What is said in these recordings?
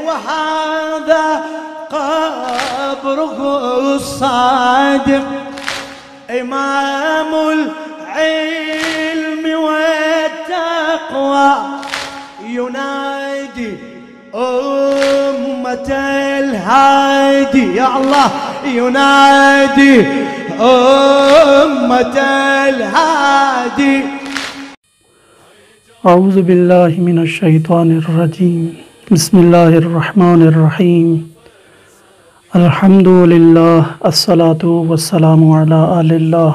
وهذا قبره الصادق إمام العلم والتقوى ينادي أمة الهادي يا الله ينادي أمة الهادي. أعوذ بالله من الشيطان الرجيم. بسم الله الرحمن الرحيم. الحمد لله الصلاة والسلام على آل الله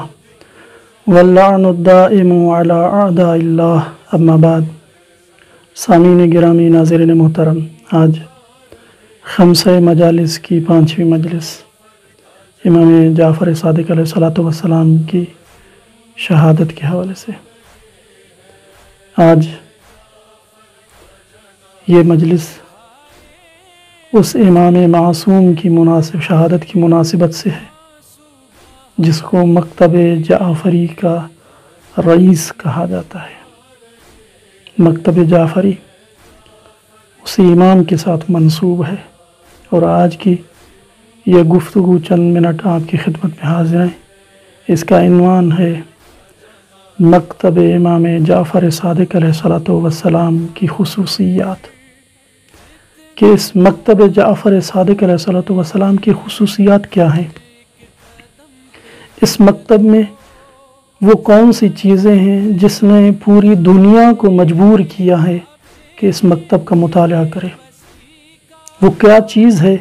واللعن الدائم على أعداء الله أما بعد. سامعین گرامی، ناظرین محترم، آج خمسہ مجالس کی 5ویں مجلس امام جعفر صادق علیہ السلام کی شہادت کے حوالے سے. آج یہ مجلس اس امام معصوم کی شہادت کی مناسبت سے ہے جس کو مکتب جعفری کا رئیس کہا جاتا ہے. مکتب جعفری اسی امام کے ساتھ منسوب ہے، اور آج کی یہ گفتگو چند منٹ آپ کی خدمت میں حاضر ہیں. اس کا عنوان ہے مکتب امام جعفر صادق علیہ السلام کی خصوصیات. کہ اس مکتب جعفر صادق علیہ السلام کی خصوصیات کیا ہیں؟ اس مکتب میں وہ کون سی چیزیں ہیں جس نے پوری دنیا کو مجبور کیا ہے کہ اس مکتب کا مطالعہ کرے؟ وہ کیا چیز ہے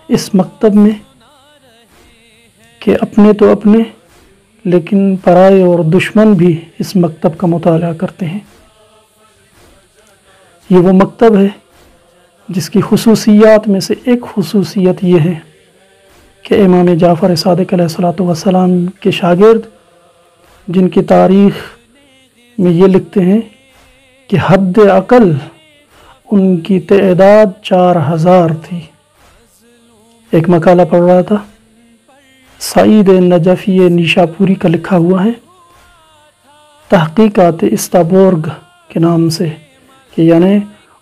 اس مکتب میں کہ اپنے تو اپنے لیکن پرائے اور دشمن بھی اس مکتب کا مطالعہ کرتے ہیں؟ یہ وہ مکتب ہے جس کی خصوصیات میں سے ایک خصوصیت یہ ہے کہ امام جعفر صادق علیہ السلام کے شاگرد، جن کی تاریخ میں یہ لکھتے ہیں کہ حد اقل ان کی تعداد 4000 تھی. ایک مقالہ پڑھ رہا تھا، سعید نجفی نیشاپوری کا لکھا ہوا ہے، تحقیقات استابورگ کے نام سے، کہ یعنی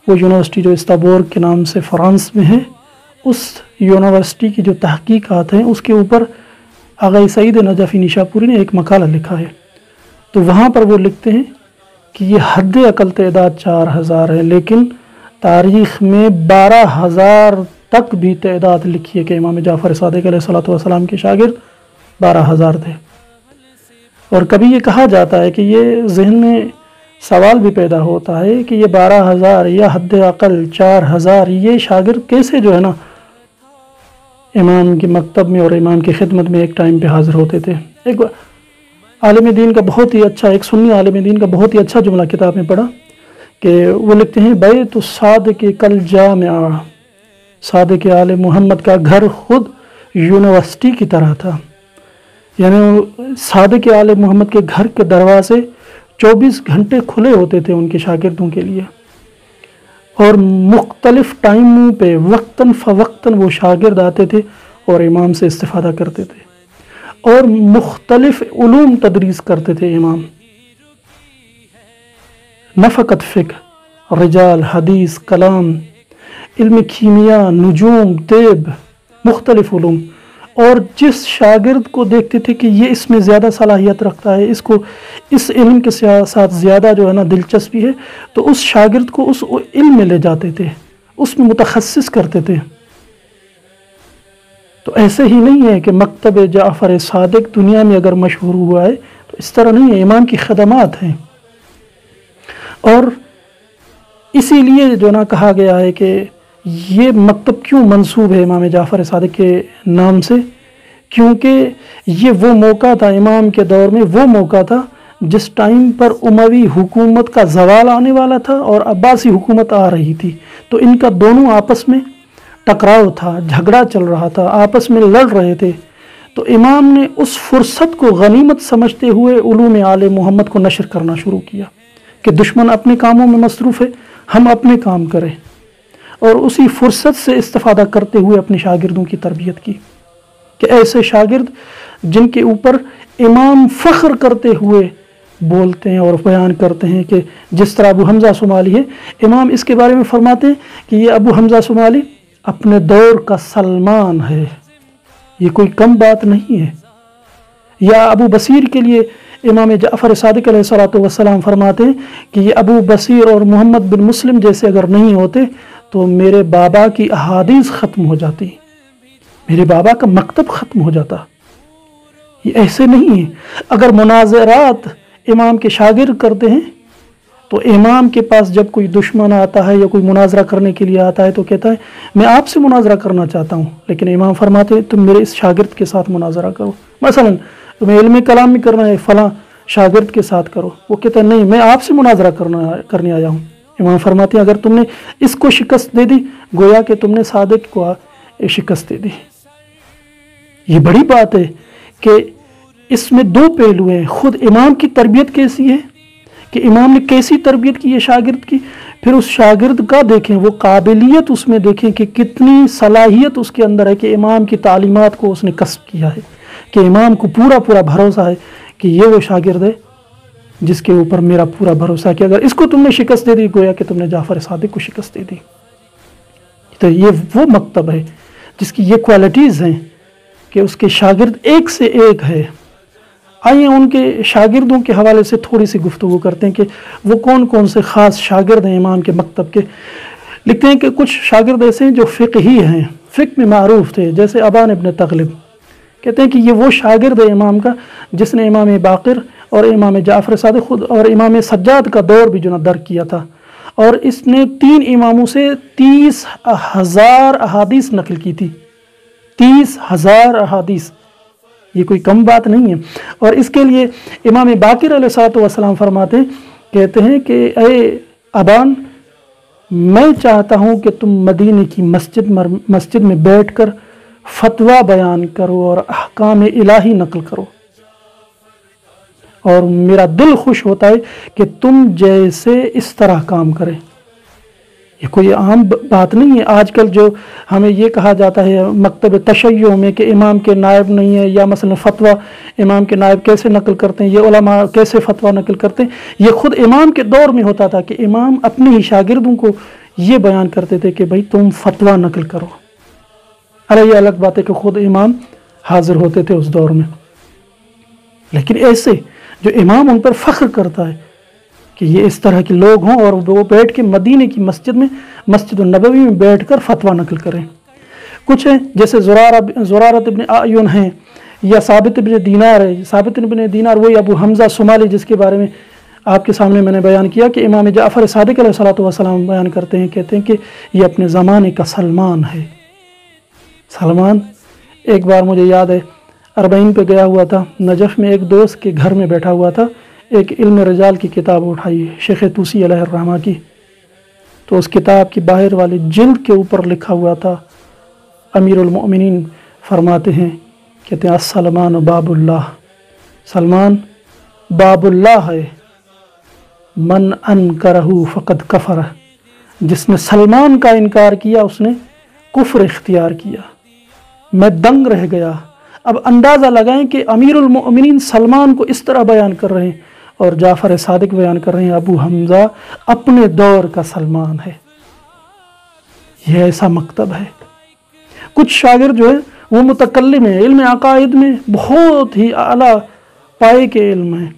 وہ یونیورسٹی جو استابورگ کے نام سے فرانس میں ہے، اس یونیورسٹی کی جو تحقیقات ہیں اس کے اوپر آغا سعید نجفی نیشاپوری نے ایک مقالہ لکھا ہے. تو وہاں پر وہ لکھتے ہیں کہ یہ حد اقل تعداد 4000 ہے، لیکن تاریخ میں 12000 تک بھی تعداد لکھی ہے کہ امام جعفر صادق علیہ السلام کے شاگرد 12000 تھے. اور کبھی یہ کہا جاتا ہے کہ یہ ذہن میں سوال بھی پیدا ہوتا ہے کہ یہ 12000 یا حد اقل 4000 یہ شاگرد کیسے جو ہے نا امام کے مکتب میں اور امام کی خدمت میں ایک ٹائم پہ حاضر ہوتے تھے. ایک عالم دین کا بہت ہی اچھا، ایک سنی عالم دین کا بہت ہی اچھا جملہ کتاب میں پڑھا کہ وہ لکھتے ہیں بیت الصادق کل جامعہ، صادق آل محمد کا گھر خود یونیورسٹی کی طرح تھا. یعنی صادق آل محمد کے گھر کے دروازے 24 گھنٹے کھلے ہوتے تھے ان کے شاگردوں کے لیے، اور مختلف ٹائموں پہ وقتاً فوقتاً وہ شاگرد آتے تھے اور امام سے استفادہ کرتے تھے، اور مختلف علوم تدریس کرتے تھے امام، نہ فقط فقہ، رجال، حدیث، کلام، علم کیمیا، نجوم، طب، مختلف علوم. اور جس شاگرد کو دیکھتے تھے کہ یہ اس میں زیادہ صلاحیت رکھتا ہے، اس کو اس علم کے ساتھ زیادہ جو ہے نا دلچسپی ہے، تو اس شاگرد کو اس علم میں لے جاتے تھے، اس میں متخصص کرتے تھے. تو ایسے ہی نہیں ہے کہ مکتب جعفر صادق دنیا میں اگر مشہور ہوا ہے تو اس طرح نہیں ہے، امام کی خدمات ہیں. اور اسی لیے جو نا کہا گیا ہے کہ یہ مکتب کیوں منسوب ہے امام جعفر صادق کے نام سے، کیونکہ یہ وہ موقع تھا امام کے دور میں، وہ موقع تھا جس ٹائم پر اموی حکومت کا زوال آنے والا تھا اور عباسی حکومت آ رہی تھی. تو ان کا دونوں آپس میں ٹکراؤ تھا، جھگڑا چل رہا تھا، آپس میں لڑ رہے تھے. تو امام نے اس فرصت کو غنیمت سمجھتے ہوئے علوم آل محمد کو نشر کرنا شروع کیا کہ دشمن اپنے کاموں میں مصروف ہے، ہم اپنے کام کریں. اور اسی فرصت سے استفادہ کرتے ہوئے اپنے شاگردوں کی تربیت کی کہ ایسے شاگرد جن کے اوپر امام فخر کرتے ہوئے بولتے ہیں اور بیان کرتے ہیں کہ جس طرح ابو حمزہ صومالی ہے، امام اس کے بارے میں فرماتے ہیں کہ یہ ابو حمزہ صومالی اپنے دور کا سلمان ہے، یہ کوئی کم بات نہیں ہے۔ یا ابو بصیر کے لیے امام جعفر صادق علیہ السلام فرماتے ہیں کہ یہ ابو بصیر اور محمد بن مسلم جیسے اگر نہیں ہوتے تو میرے بابا کی احادیث ختم ہو جاتی، میرے بابا کا مکتب ختم ہو جاتا۔ یہ ایسے نہیں ہے۔ اگر مناظرات امام کے شاگرد کرتے ہیں تو امام کے پاس جب کوئی دشمن آتا ہے یا کوئی مناظرہ کرنے کے لیے آتا ہے تو کہتا ہے میں آپ سے مناظرہ کرنا چاہتا ہوں، لیکن امام فرماتے ہیں تم میرے اس شاگرد کے ساتھ مناظرہ کرو۔ مثلا تمہیں علم کلام میں کرنا ہے، فلاں شاگرد کے ساتھ کرو، وہ کہتا ہے نہیں میں آپ سے مناظرہ کرنے آیا ہوں۔ امام فرماتے ہیں اگر تم نے اس کو شکست دے دی گویا کہ تم نے صادق کو شکست دے دی۔ یہ بڑی بات ہے کہ اس میں دو پہلو ہیں، خود امام کی تربیت کیسی ہے کہ امام نے کیسی تربیت کی ہے شاگرد کی، پھر اس شاگرد کا دیکھیں، وہ قابلیت اس میں دیکھیں کہ کتنی صلاحیت اس کے اندر ہے کہ امام کی تعلیمات کو اس نے کسب کیا ہے، کہ امام کو پورا بھروسہ ہے کہ یہ وہ شاگرد ہے جس کے اوپر میرا پورا بھروسہ ہے کہ اگر اس کو تم نے شکست دے دی گویا کہ تم نے جعفر صادق کو شکست دے دی۔ تو یہ وہ مکتب ہے جس کی یہ کوالٹیز ہیں کہ اس کے شاگرد ایک سے ایک ہے۔ آئیے ان کے شاگردوں کے حوالے سے تھوڑی سی گفتگو کرتے ہیں کہ وہ کون کون سے خاص شاگرد ہیں امام کے مکتب کے۔ لکھتے ہیں کہ کچھ شاگرد ایسے ہیں جو فقہی ہیں، فقہ میں معروف تھے، جیسے ابان ابن تغلب۔ کہتے ہیں کہ یہ وہ شاگرد ہے امام کا جس نے امام باقر اور امام جعفر صادق خود اور امام سجاد کا دور بھی درک کیا تھا، اور اس نے 3 اماموں سے 30,000 احادیث نقل کی تھی۔ 30,000 احادیث، یہ کوئی کم بات نہیں ہے۔ اور اس کے لیے امام باقر علیہ السلام فرماتے ہیں، کہتے ہیں کہ اے ابان میں چاہتا ہوں کہ تم مدینے کی مسجد میں بیٹھ کر فتویٰ بیان کرو اور احکام الہی نقل کرو، اور میرا دل خوش ہوتا ہے کہ تم جیسے اس طرح کام کریں۔ یہ کوئی عام بات نہیں ہے۔ آج کل جو ہمیں یہ کہا جاتا ہے مکتب تشیع میں کہ امام کے نائب نہیں ہے، یا مثلا فتویٰ امام کے نائب کیسے نقل کرتے ہیں، یہ علماء کیسے فتویٰ نقل کرتے ہیں، یہ خود امام کے دور میں ہوتا تھا کہ امام اپنے ہی شاگردوں کو یہ بیان کرتے تھے کہ بھائی تم فتویٰ نقل کرو۔ ارے یہ الگ بات ہے کہ خود امام حاضر ہوتے تھے اس دور میں، لیکن ایسے جو امام ان پر فخر کرتا ہے کہ یہ اس طرح کے لوگ ہوں اور وہ بیٹھ کے مدینے کی مسجد النبوی میں بیٹھ کر فتویٰ نقل کریں۔ کچھ ہیں جیسے زرارت ابن اعین ہیں، یا ثابت ابن دینار ہے۔ ثابت ابن دینار وہی ابو حمزہ صومالی جس کے بارے میں آپ کے سامنے میں نے بیان کیا کہ امام جعفر صادق علیہ السلام بیان کرتے ہیں، کہتے ہیں کہ یہ اپنے زمانے کا سلمان ہے۔ سلمان، ایک بار مجھے یاد ہے 40 پہ گیا ہوا تھا، نجف میں ایک دوست کے گھر میں بیٹھا ہوا تھا، ایک علم رجال کی کتاب اٹھائی شیخ طوسی علیہ الرحمہ کی، تو اس کتاب کی باہر والی جلد کے اوپر لکھا ہوا تھا، امیر المؤمنین فرماتے ہیں، کہتے ہیں السلمان باب اللہ، سلمان باب اللہ ہے، من انکرہ فقد کفر، جس نے سلمان کا انکار کیا اس نے کفر اختیار کیا۔ میں دنگ رہ گیا۔ اب اندازہ لگائیں کہ امیر المؤمنین سلمان کو اس طرح بیان کر رہے ہیں اور جعفر صادق بیان کر رہے ہیں ابو حمزہ اپنے دور کا سلمان ہے۔ یہ ایسا مکتب ہے۔ کچھ شاگرد جو ہے وہ متکلم ہیں، علم عقائد میں بہت ہی اعلیٰ پائے کے علم ہیں،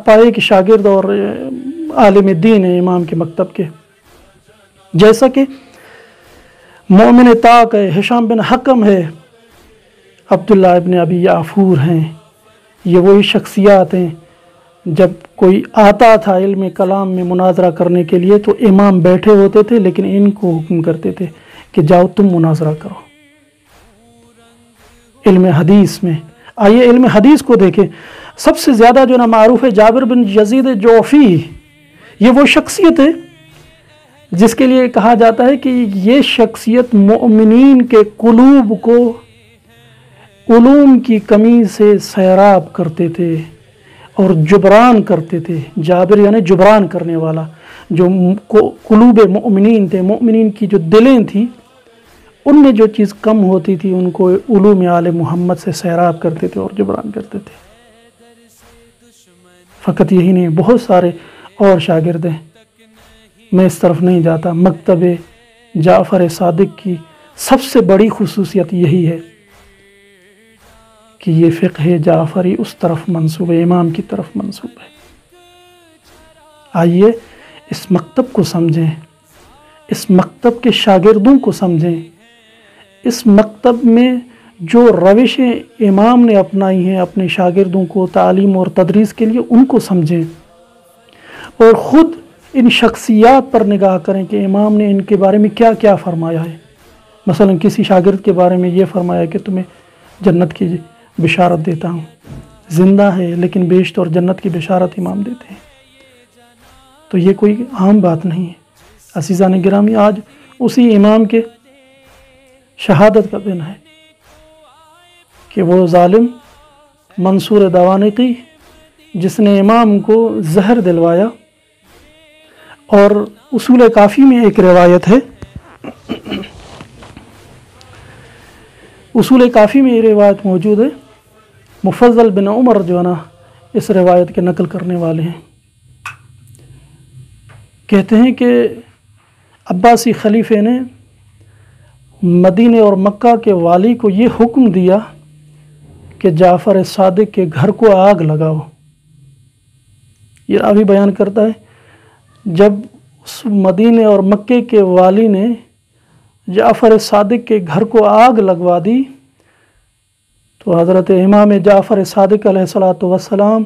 پائے کے شاگرد اور عالم دین ہیں امام کے مکتب کے، جیسا کہ مومن طاق ہے، ہشام بن حکم ہے، عبداللہ ابن ابی یعفور ہیں۔ یہ وہی شخصیات ہیں، جب کوئی آتا تھا علم کلام میں مناظرہ کرنے کے لیے تو امام بیٹھے ہوتے تھے لیکن ان کو حکم کرتے تھے کہ جاؤ تم مناظرہ کرو۔ علم حدیث میں آئیے علم حدیث کو دیکھیں، سب سے زیادہ جو نا معروف ہے جابر بن یزید جوفی، یہ وہ شخصیت ہے جس کے لیے کہا جاتا ہے کہ یہ شخصیت مؤمنین کے قلوب کو علوم کی کمی سے سیراب کرتے تھے اور جبران کرتے تھے۔ جابر یعنی جبران کرنے والا، جو قلوب مؤمنین تھے، مؤمنین کی جو دلیں تھیں ان میں جو چیز کم ہوتی تھی ان کو علوم آل محمد سے سیراب کرتے تھے اور جبران کرتے تھے۔ فقط یہی نہیں، بہت سارے اور شاگرد ہیں، میں اس طرف نہیں جاتا۔ مکتب جعفر صادق کی سب سے بڑی خصوصیت یہی ہے کہ یہ فقہ جعفری اس طرف منسوب ہے، امام کی طرف منسوب ہے۔ آئیے اس مکتب کو سمجھیں، اس مکتب کے شاگردوں کو سمجھیں، اس مکتب میں جو روشیں امام نے اپنائی ہیں اپنے شاگردوں کو تعلیم اور تدریس کے لیے، ان کو سمجھیں، اور خود ان شخصیات پر نگاہ کریں کہ امام نے ان کے بارے میں کیا کیا فرمایا ہے۔ مثلا کسی شاگرد کے بارے میں یہ فرمایا کہ تمہیں جنت کی بشارت دیتا ہوں، زندہ ہے لیکن بیشت اور جنت کی بشارت امام دیتے ہیں، تو یہ کوئی عام بات نہیں ہے۔ عزیزان گرامی، آج اسی امام کے شہادت کا دن ہے کہ وہ ظالم منصور دوانقی جس نے امام کو زہر دلوایا، اور اصول کافی میں ایک روایت ہے، اصول کافی میں یہ روایت موجود ہے، مفضل بن عمر جو ہے نا اس روایت کے نقل کرنے والے ہیں، کہتے ہیں کہ عباسی خلیفے نے مدینے اور مکہ کے والی کو یہ حکم دیا کہ جعفر صادق کے گھر کو آگ لگاؤ۔ یہ راوی بیان کرتا ہے جب اس مدینے اور مکے کے والی نے جعفر صادق کے گھر کو آگ لگوا دی تو حضرت امام جعفر صادق علیہ السلام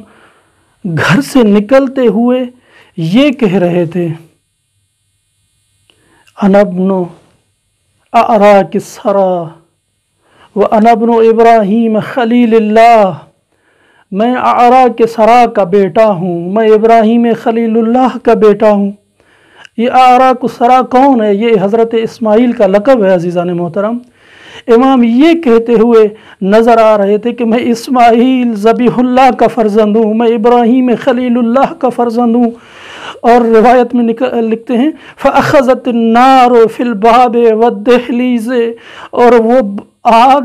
گھر سے نکلتے ہوئے یہ کہہ رہے تھے، انا ابن اعراک الثری وانا ابن ابراہیم خلیل اللہ، میں اعراک ثری کا بیٹا ہوں، میں ابراہیم خلیل اللہ کا بیٹا ہوں۔ یہ اعراک الثری کون ہے؟ یہ حضرت اسماعیل کا لقب ہے۔ عزیزان محترم، امام یہ کہتے ہوئے نظر آ رہے تھے کہ میں اسماعیل ذبیح اللہ کا فرزند ہوں، میں ابراہیم خلیل اللہ کا فرزند ہوں۔ اور روایت میں لکھتے ہیں فَأَخَذَتِ النَّارُ فِي الْبَابِ وَالدِّحْلِيزِ، اور وہ آگ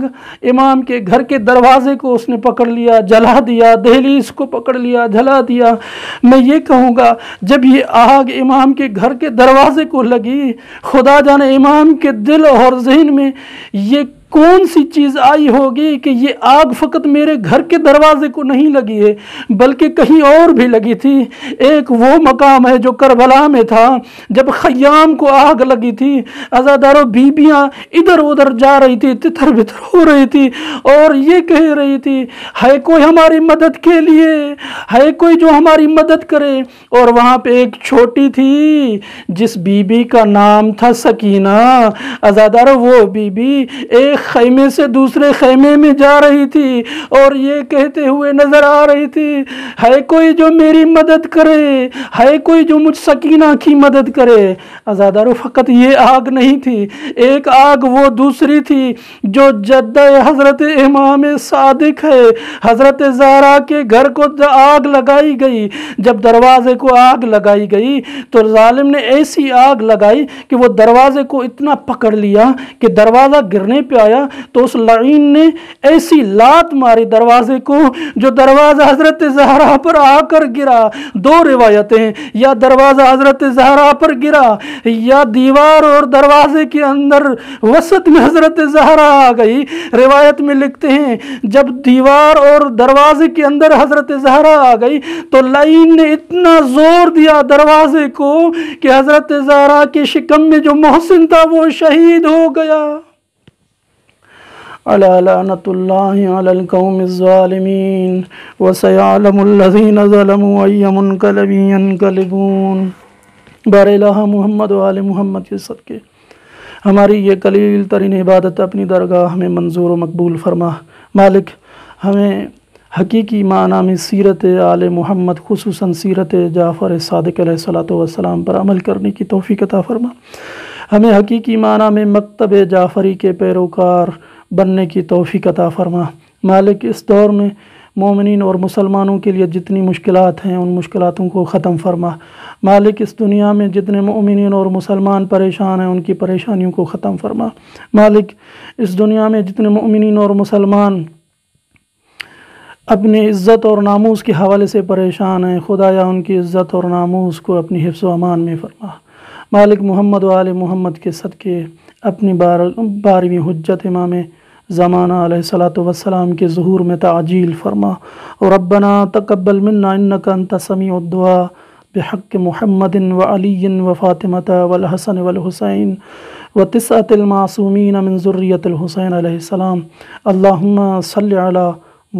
امام کے گھر کے دروازے کو اس نے پکڑ لیا، جلا دیا، دہلیز کو پکڑ لیا، جلا دیا۔ میں یہ کہوں گا جب یہ آگ امام کے گھر کے دروازے کو لگی، خدا جانے امام کے دل اور ذہن میں یہ کون سی چیز آئی ہوگی کہ یہ آگ فقط میرے گھر کے دروازے کو نہیں لگی ہے بلکہ کہیں اور بھی لگی تھی۔ ایک وہ مقام ہے جو کربلا میں تھا جب خیام کو آگ لگی تھی، عزاداروں بیبیاں ادھر ادھر جا رہی تھی، تتر بتر ہو رہی تھی اور یہ کہہ رہی تھی ہے کوئی ہماری مدد کے لیے، ہے کوئی جو ہماری مدد کرے۔ اور وہاں پہ ایک چھوٹی تھی جس بیوی کا نام تھا سکینہ، عزاداروں وہ بیوی ایک خیمے سے دوسرے خیمے میں جا رہی تھی اور یہ کہتے ہوئے نظر آ رہی تھی ہے کوئی جو میری مدد کرے، ہے کوئی جو مجھ سکینہ کی مدد کرے۔ عزادارو فقط یہ آگ نہیں تھی، ایک آگ وہ دوسری تھی جو جدہ حضرت امام صادق ہے، حضرت زہرا کے گھر کو آگ لگائی گئی۔ جب دروازے کو آگ لگائی گئی تو ظالم نے ایسی آگ لگائی کہ وہ دروازے کو اتنا پکڑ لیا کہ دروازہ گرنے پہ آیا تو اس لعین نے ایسی لات ماری دروازے کو جو دروازہ حضرت زہرا پر آ کر گرا۔ دو روایتیں، یا دروازہ حضرت زہرا پر گرا یا دیوار اور دروازے کے اندر وسط میں حضرت زہرا آ گئی۔ روایت میں لکھتے ہیں جب دیوار اور دروازے کے اندر حضرت زہرا آ گئی تو لعین نے اتنا زور دیا دروازے کو کہ حضرت زہرا کے شکم میں جو محسن تھا وہ شہید ہو گیا۔ علی لعنت اللہ علی القوم الظالمین وسیعلم الذین ظلموا ای منقلب ینقلبون۔ بار الہ محمد و آل محمد کے صدقے ہماری یہ قلیل ترین عبادت اپنی درگاہ میں منظور و مقبول فرما۔ مالک ہمیں حقیقی معنی میں سیرت آل محمد خصوصاً سیرت جعفر صادق علیہ السلام پر عمل کرنے کی توفیق عطا فرما۔ ہمیں حقیقی معنی میں مکتب جعفری کے پیروکار بننے کی توفیق عطا فرما۔ مالک اس دور میں مومنین اور مسلمانوں کے لیے جتنی مشکلات ہیں ان مشکلاتوں کو ختم فرما۔ مالک اس دنیا میں جتنے مومنین اور مسلمان پریشان ہیں ان کی پریشانیوں کو ختم فرما۔ مالک اس دنیا میں جتنے مومنین اور مسلمان اپنی عزت اور ناموس کے حوالے سے پریشان ہیں، خدایا ان کی عزت اور ناموس کو اپنی حفظ و امان میں فرما۔ مالک محمد و آل محمد کے صدقے اپنی 12ویں حجت امام زمانہ علیہ الصلوۃ والسلام کے ظہور میں تعجیل فرما۔ ربنا تقبل منا انک انت سمیع الدعاء بحق محمد وعلی وفاطمۃ والحسن والحسین وتسعۃ المعصومین من ذریۃ الحسین علیہ السلام۔ اللہم صلی علی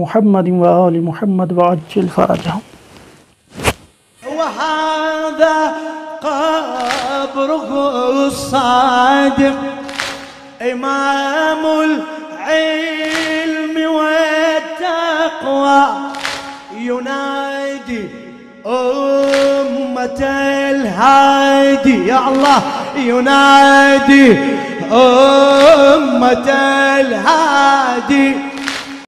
محمد وآل محمد وعجل فرجہم۔ وهذا قبره الصادق إمام العلم والتقوى ينادي أمة الهادي، يا الله ينادي أمة الهادي